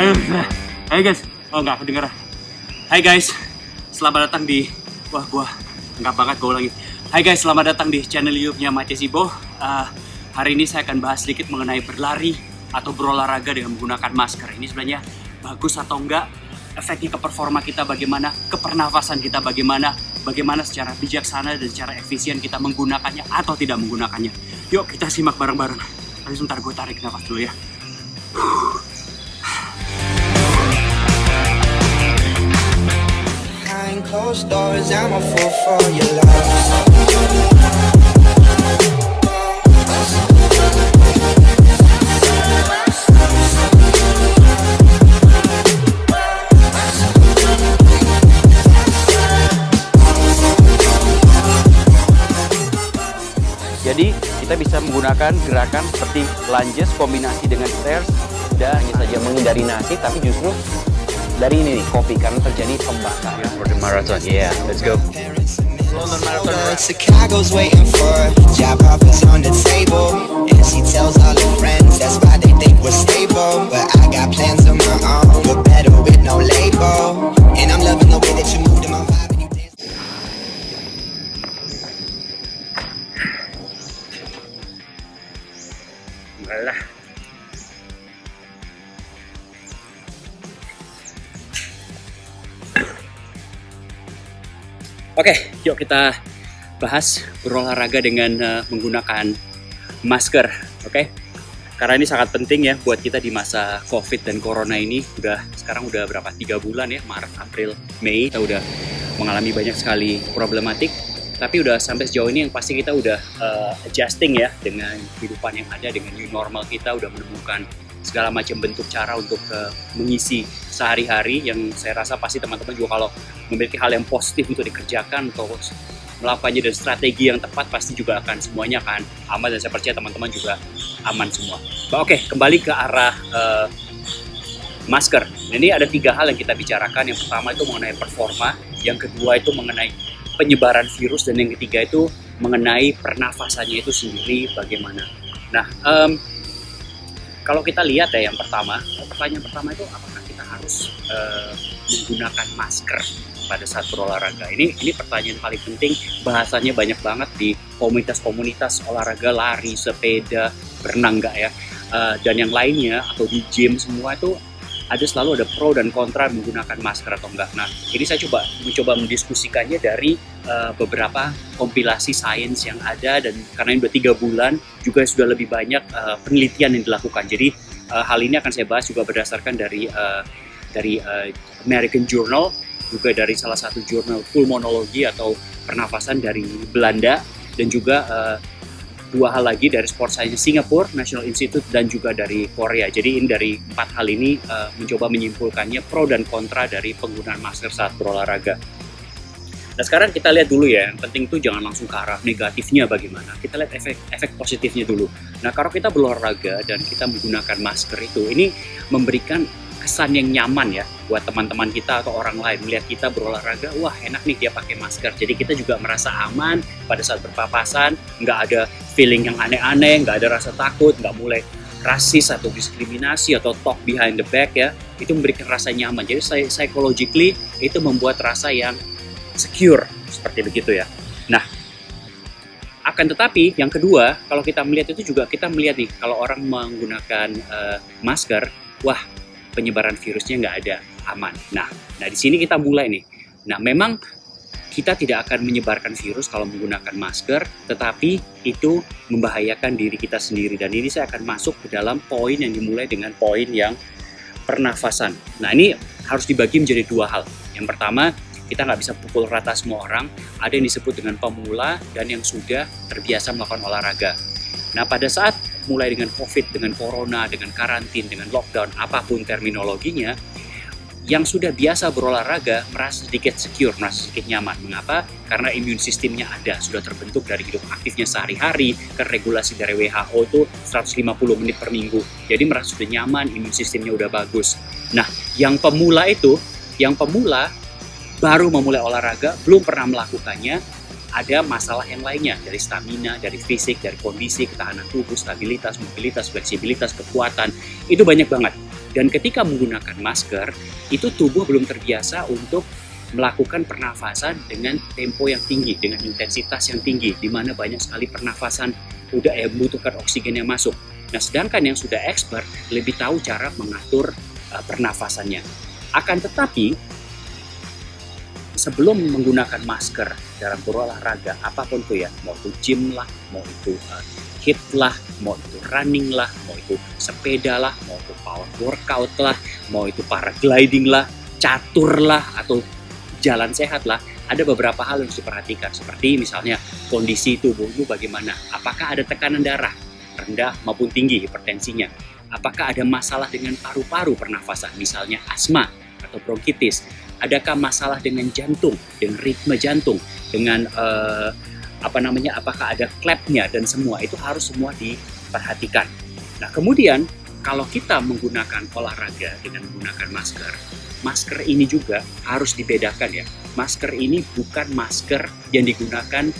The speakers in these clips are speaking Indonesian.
Hai guys, oh nggak kedengeran. Hai guys, selamat datang di gua nggak banget gua ulangi. Hai guys, selamat datang di channel YouTube-nya Mace Sibo. Hari ini saya akan bahas sedikit mengenai berlari atau berolahraga dengan menggunakan masker. Ini sebenarnya bagus atau enggak? Efeknya ke performa kita bagaimana? Ke pernafasan kita bagaimana? Bagaimana secara bijaksana dan secara efisien kita menggunakannya atau tidak menggunakannya? Yuk kita simak bareng-bareng. Tapi sebentar gue tarik nafas dulu ya. Behind closed doors, I'm a fool for your love. Jadi kita bisa menggunakan gerakan seperti lunges kombinasi dengan stairs dan hanya saja menghindari nasi, tapi justru dari ini nih kopi karena terjadi pembakaran. For the marathon, yeah, let's go. London Marathon. Chicago's waiting for job offers on the table, and she tells all her friends that's why they think we're stable. But I got plans of my own, but better with no label. And I'm loving the way that you move to my vibe and you dance. Alah. Oke, yuk kita bahas berolahraga dengan menggunakan masker, oke? Karena ini sangat penting ya buat kita di masa COVID dan Corona ini. Sekarang udah berapa? 3 bulan ya, Maret, April, Mei. Kita udah mengalami banyak sekali problematik. Tapi udah sampai sejauh ini yang pasti kita udah adjusting ya dengan kehidupan yang ada, dengan new normal kita udah menemukan segala macam bentuk cara untuk mengisi sehari-hari yang saya rasa pasti teman-teman juga kalau memiliki hal yang positif untuk dikerjakan atau melakukannya dan strategi yang tepat pasti juga akan semuanya akan aman dan saya percaya teman-teman juga aman semua. Oke, kembali ke arah masker. Ini ada 3 hal yang kita bicarakan. Yang pertama itu mengenai performa, yang kedua itu mengenai penyebaran virus, dan yang ketiga itu mengenai pernafasannya itu sendiri bagaimana. Nah, kalau kita lihat ya yang pertama, pertanyaan pertama itu apakah kita harus menggunakan masker pada saat berolahraga? Ini pertanyaan paling penting, bahasanya banyak banget di komunitas-komunitas olahraga, lari, sepeda, berenang enggak ya, dan yang lainnya atau di gym semua itu selalu ada pro dan kontra menggunakan masker atau enggak. Nah, ini saya mencoba mendiskusikannya dari beberapa kompilasi sains yang ada, dan karena ini udah 3 bulan juga sudah lebih banyak penelitian yang dilakukan. Jadi hal ini akan saya bahas juga berdasarkan dari American Journal, juga dari salah satu jurnal pulmonologi atau pernafasan dari Belanda, dan juga 2 hal lagi dari Sport Science Singapore, National Institute, dan juga dari Korea. Jadi ini dari 4 hal ini mencoba menyimpulkannya pro dan kontra dari penggunaan masker saat berolahraga. Nah sekarang kita lihat dulu ya, yang penting tuh jangan langsung ke arah negatifnya bagaimana. Kita lihat efek positifnya dulu. Nah kalau kita berolahraga dan kita menggunakan masker itu, ini memberikan kesan yang nyaman ya buat teman-teman kita atau orang lain melihat kita berolahraga, wah enak nih dia pakai masker. Jadi kita juga merasa aman pada saat berpapasan, nggak ada feeling yang aneh-aneh, nggak ada rasa takut, nggak mulai rasis atau diskriminasi atau talk behind the back ya. Itu memberikan rasa nyaman. Jadi psychologically itu membuat rasa yang secure seperti begitu ya. Nah, akan tetapi yang kedua, kalau kita melihat itu juga kita melihat nih kalau orang menggunakan masker, wah penyebaran virusnya nggak ada, aman. Nah di sini kita mulai nih. Nah memang kita tidak akan menyebarkan virus kalau menggunakan masker, tetapi itu membahayakan diri kita sendiri. Dan ini saya akan masuk ke dalam poin yang dimulai dengan poin yang pernafasan. Nah ini harus dibagi menjadi 2 hal. Yang pertama, kita nggak bisa pukul rata semua orang. Ada yang disebut dengan pemula dan yang sudah terbiasa melakukan olahraga. Nah pada saat mulai dengan COVID, dengan Corona, dengan karantin, dengan lockdown, apapun terminologinya, yang sudah biasa berolahraga merasa sedikit secure, merasa sedikit nyaman. Mengapa? Karena imun sistemnya ada, sudah terbentuk dari hidup aktifnya sehari-hari, kan regulasi dari WHO itu 150 menit per minggu. Jadi merasa sudah nyaman, imun sistemnya udah bagus. Nah, yang pemula baru memulai olahraga, belum pernah melakukannya, ada masalah yang lainnya dari stamina, dari fisik, dari kondisi, ketahanan tubuh, stabilitas, mobilitas, fleksibilitas, kekuatan. Itu banyak banget. Dan ketika menggunakan masker, itu tubuh belum terbiasa untuk melakukan pernafasan dengan tempo yang tinggi, dengan intensitas yang tinggi, di mana banyak sekali pernafasan membutuhkan oksigen yang masuk. Nah, sedangkan yang sudah expert lebih tahu cara mengatur pernafasannya. Akan tetapi, sebelum menggunakan masker dalam berolahraga, apapun itu ya, mau itu gym lah, mau itu HIIT lah, mau itu running lah, mau itu sepeda lah, mau itu power workout lah, mau itu paragliding lah, catur lah, atau jalan sehat lah, ada beberapa hal yang harus diperhatikan, seperti misalnya kondisi tubuhmu bagaimana, apakah ada tekanan darah rendah maupun tinggi, hipertensinya, apakah ada masalah dengan paru-paru pernafasan, misalnya asma atau bronkitis, adakah masalah dengan jantung, dengan ritme jantung, dengan apakah ada klepnya, dan semua itu harus semua diperhatikan. Nah, kemudian kalau kita menggunakan olahraga dengan menggunakan masker ini juga harus dibedakan ya. Masker ini bukan masker yang digunakan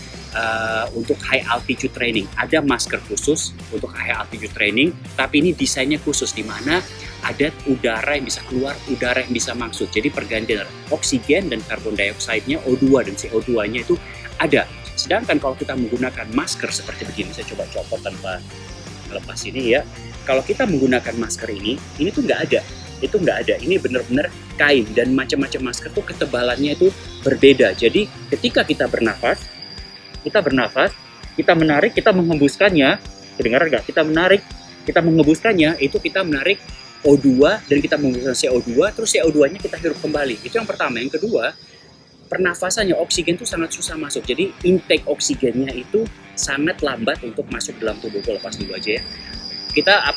untuk high altitude training. Ada masker khusus untuk high altitude training, tapi ini desainnya khusus, di mana ada udara yang bisa keluar, udara yang bisa masuk. Jadi pergantian oksigen dan karbon dioksida-nya, O2 dan CO2-nya itu ada. Sedangkan kalau kita menggunakan masker seperti begini, saya coba copot tanpa lepas ini ya. Kalau kita menggunakan masker ini tuh nggak ada. Itu nggak ada, ini benar-benar kain, dan macam-macam masker tuh ketebalannya itu berbeda. Jadi ketika kita bernafas, kita menarik, kita menghembuskannya, kedengaran nggak? Kita menghembuskannya, itu kita menarik O2 dan kita menghembuskan CO2, terus CO2-nya kita hirup kembali. Itu yang pertama. Yang kedua, pernafasannya, oksigen itu sangat susah masuk. Jadi intake oksigennya itu sangat lambat untuk masuk dalam tubuh. Gue lepas dulu aja ya. Kita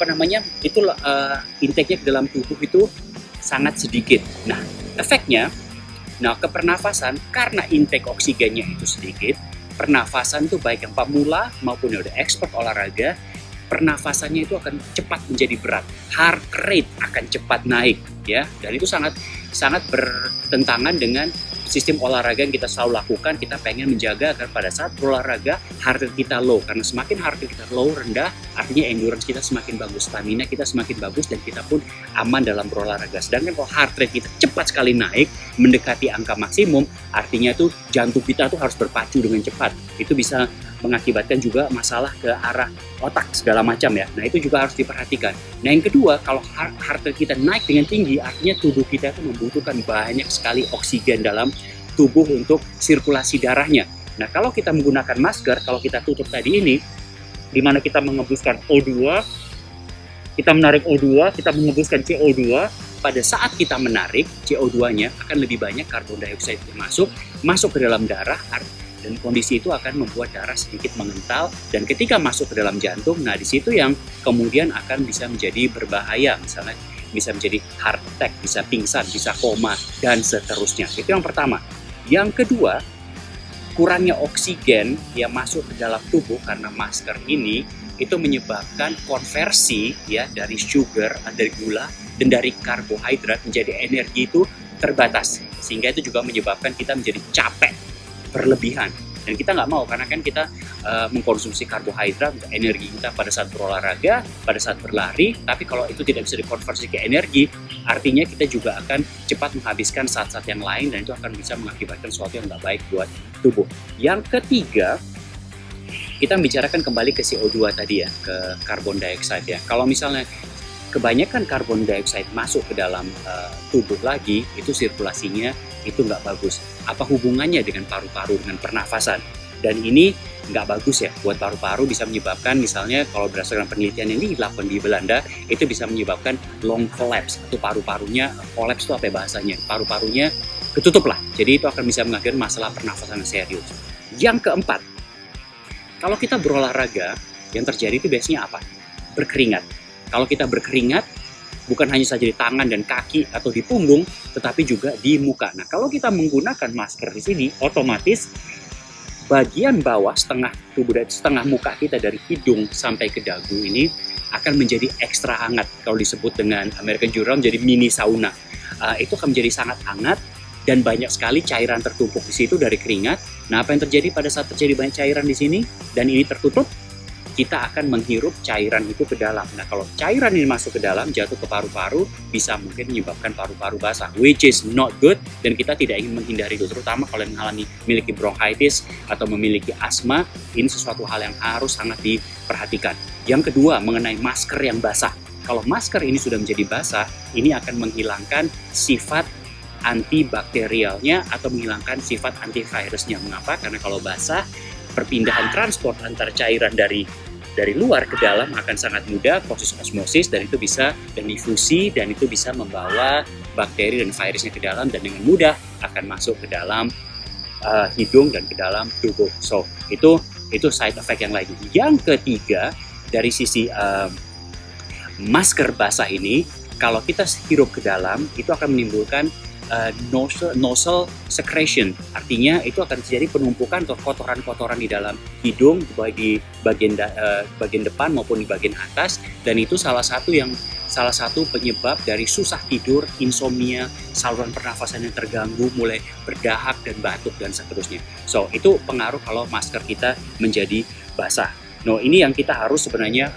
intake-nya ke dalam tubuh itu sangat sedikit. Nah, efeknya, ke pernafasan, karena intake oksigennya itu sedikit, pernafasan itu baik yang pemula maupun yang udah expert olahraga, pernafasannya itu akan cepat menjadi berat, heart rate akan cepat naik, ya. Dan itu sangat bertentangan dengan sistem olahraga yang kita selalu lakukan. Kita pengen menjaga agar pada saat berolahraga heart rate kita low, karena semakin heart rate kita low, rendah, artinya endurance kita semakin bagus, stamina kita semakin bagus, dan kita pun aman dalam berolahraga. Sedangkan kalau heart rate kita cepat sekali naik, mendekati angka maksimum, artinya tuh jantung kita tuh harus berpacu dengan cepat. Itu bisa mengakibatkan juga masalah ke arah otak segala macam ya. Nah, itu juga harus diperhatikan. Nah, yang kedua, kalau heart rate kita naik dengan tinggi, artinya tubuh kita itu membutuhkan banyak sekali oksigen dalam tubuh untuk sirkulasi darahnya. Nah, kalau kita menggunakan masker, kalau kita tutup tadi ini, di mana kita mengembuskan O2, kita menarik O2, kita mengembuskan CO2, pada saat kita menarik, CO2-nya akan lebih banyak karbon dioksida yang masuk ke dalam darah, dan kondisi itu akan membuat darah sedikit mengental, dan ketika masuk ke dalam jantung, nah di situ yang kemudian akan bisa menjadi berbahaya, misalnya bisa menjadi heart attack, bisa pingsan, bisa koma, dan seterusnya. Itu yang pertama. Yang kedua, kurangnya oksigen yang masuk ke dalam tubuh karena masker ini itu menyebabkan konversi ya dari sugar, dari gula, dan dari karbohidrat menjadi energi itu terbatas, sehingga itu juga menyebabkan kita menjadi capek berlebihan, dan kita nggak mau, karena kan kita mengkonsumsi karbohidrat untuk energi kita pada saat berolahraga, pada saat berlari. Tapi kalau itu tidak bisa dikonversi ke energi, artinya kita juga akan cepat menghabiskan saat-saat yang lain, dan itu akan bisa mengakibatkan sesuatu yang nggak baik buat tubuh. Yang ketiga, kita membicarakan kembali ke CO2 tadi ya, ke karbon dioksida ya. Kalau misalnya kebanyakan karbon dioksida masuk ke dalam tubuh lagi, itu sirkulasinya itu nggak bagus. Apa hubungannya dengan paru-paru, dengan pernafasan? Dan ini nggak bagus ya buat paru-paru, bisa menyebabkan, misalnya kalau berdasarkan penelitian yang dilakukan di Belanda, itu bisa menyebabkan long collapse, atau paru-parunya, collapse itu apa bahasanya? Paru-parunya ketutup lah. Jadi itu akan bisa mengakibatkan masalah pernafasan yang serius. Yang keempat, kalau kita berolahraga, yang terjadi itu biasanya apa? Berkeringat. Kalau kita berkeringat, bukan hanya saja di tangan dan kaki atau di punggung, tetapi juga di muka. Nah, kalau kita menggunakan masker di sini, otomatis bagian bawah setengah tubuh dan setengah muka kita dari hidung sampai ke dagu ini akan menjadi ekstra hangat. Kalau disebut dengan American Journal, jadi mini sauna. Itu akan menjadi sangat hangat, dan banyak sekali cairan tertumpuk di situ dari keringat. Nah, apa yang terjadi pada saat terjadi banyak cairan di sini dan ini tertutup? kita akan menghirup cairan itu ke dalam. Nah, kalau cairan ini masuk ke dalam, jatuh ke paru-paru, bisa mungkin menyebabkan paru-paru basah, which is not good, dan kita tidak ingin menghindari itu, terutama kalau yang memiliki bronchitis atau memiliki asma. Ini sesuatu hal yang harus sangat diperhatikan. Yang kedua, mengenai masker yang basah. Kalau masker ini sudah menjadi basah, ini akan menghilangkan sifat antibakterialnya atau menghilangkan sifat antivirusnya. Mengapa? Karena kalau basah, perpindahan transport antar cairan dari luar ke dalam akan sangat mudah, proses osmosis, dan itu bisa difusi, dan itu bisa membawa bakteri dan virusnya ke dalam, dan dengan mudah akan masuk ke dalam hidung dan ke dalam tubuh. So, itu side effect yang lain. Yang ketiga, dari sisi masker basah ini, kalau kita hirup ke dalam, itu akan menimbulkan nasal secretion. Artinya itu akan terjadi penumpukan atau kotoran-kotoran di dalam hidung, baik di bagian depan maupun di bagian atas, dan itu salah satu penyebab dari susah tidur, insomnia, saluran pernafasan yang terganggu, mulai berdahak dan batuk dan seterusnya. So, itu pengaruh kalau masker kita menjadi basah. No, ini yang kita harus sebenarnya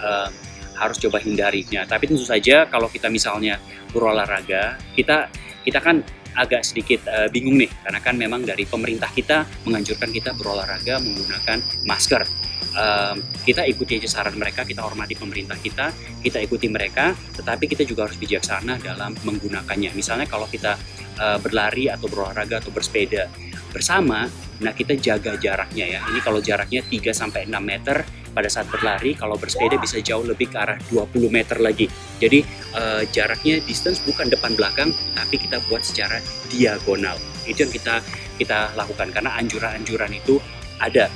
harus coba hindarinya. Tapi tentu saja kalau kita misalnya berolahraga, kita kan agak sedikit bingung nih, karena kan memang dari pemerintah kita menganjurkan kita berolahraga menggunakan masker. Kita ikuti aja saran mereka, kita hormati pemerintah kita ikuti mereka, tetapi kita juga harus bijaksana dalam menggunakannya. Misalnya kalau kita berlari atau berolahraga atau bersepeda bersama, nah kita jaga jaraknya ya. Ini kalau jaraknya 3-6 meter pada saat berlari, kalau bersepeda bisa jauh lebih ke arah 20 meter lagi. Jadi jaraknya distance bukan depan belakang, tapi kita buat secara diagonal. Itu yang kita lakukan, karena anjuran-anjuran itu ada.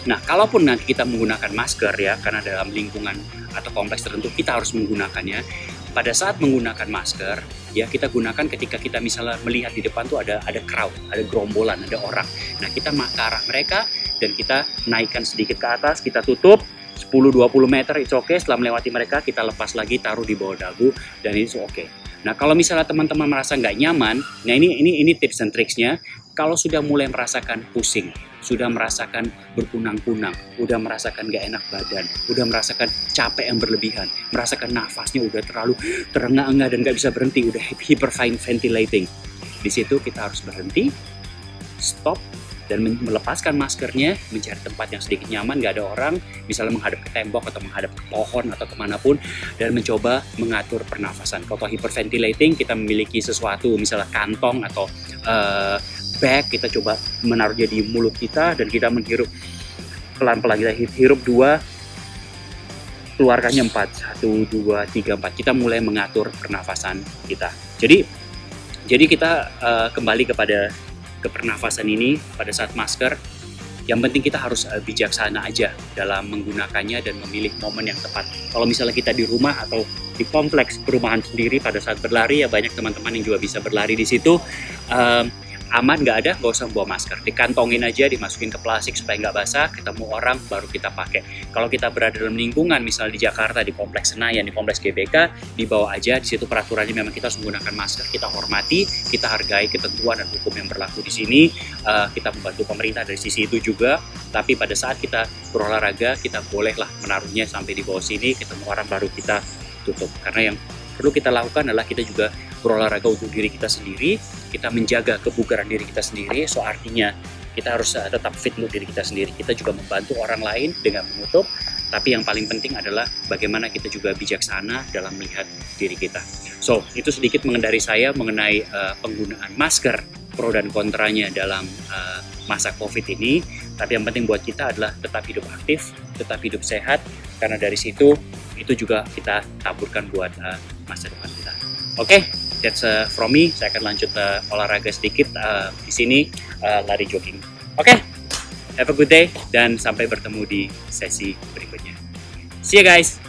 Nah, kalaupun nanti kita menggunakan masker ya, karena dalam lingkungan atau kompleks tertentu kita harus menggunakannya. Pada saat menggunakan masker, ya kita gunakan ketika kita misalnya melihat di depan tuh ada crowd, ada gerombolan, ada orang. Nah, kita ke arah mereka dan kita naikkan sedikit ke atas, kita tutup 10-20 meter, it's okay. Setelah melewati mereka, kita lepas lagi, taruh di bawah dagu, dan itu okay. Nah, kalau misalnya teman-teman merasa nggak nyaman, nah ini tips and tricksnya. Kalau sudah mulai merasakan pusing, sudah merasakan berkunang-kunang, udah merasakan nggak enak badan, udah merasakan capek yang berlebihan, merasakan nafasnya udah terlalu terengah-engah dan nggak bisa berhenti, udah hyperventilating. Di situ kita harus berhenti, stop, dan melepaskan maskernya, mencari tempat yang sedikit nyaman, nggak ada orang, misalnya menghadap ke tembok atau menghadap ke pohon atau kemanapun, dan mencoba mengatur pernafasan. Kalau hyperventilating, kita memiliki sesuatu, misalnya kantong atau bag, kita coba menaruhnya di mulut kita, dan kita menghirup pelan-pelan, kita hirup 2, keluarkannya 4, 1, 2, 3, 4. Kita mulai mengatur pernafasan kita. Jadi kita kembali kepada pernafasan ini pada saat masker. Yang penting kita harus bijaksana aja dalam menggunakannya dan memilih momen yang tepat. Kalau misalnya kita di rumah atau di kompleks perumahan sendiri pada saat berlari, ya banyak teman-teman yang juga bisa berlari di situ. Aman, nggak usah bawa masker, dikantongin aja, dimasukin ke plastik supaya nggak basah, ketemu orang baru kita pakai. Kalau kita berada dalam lingkungan, misalnya di Jakarta, di Kompleks Senayan, di Kompleks GBK, dibawa aja, di situ peraturannya memang kita harus menggunakan masker, kita hormati, kita hargai ketentuan dan hukum yang berlaku di sini, kita membantu pemerintah dari sisi itu juga, tapi pada saat kita berolahraga, kita bolehlah menaruhnya sampai di bawah sini, ketemu orang baru kita tutup, karena yang perlu kita lakukan adalah kita juga berolahraga untuk diri kita sendiri, kita menjaga kebugaran diri kita sendiri. So artinya kita harus tetap fit untuk diri kita sendiri. Kita juga membantu orang lain dengan menutup, tapi yang paling penting adalah bagaimana kita juga bijaksana dalam melihat diri kita. So itu sedikit dari saya mengenai penggunaan masker, pro dan kontranya dalam masa COVID ini. Tapi yang penting buat kita adalah tetap hidup aktif, tetap hidup sehat, karena dari situ itu juga kita taburkan buat masa depan kita. Oke, that's from me. Saya akan lanjut olahraga sedikit di sini, lari jogging. Oke, have a good day dan sampai bertemu di sesi berikutnya. See you guys.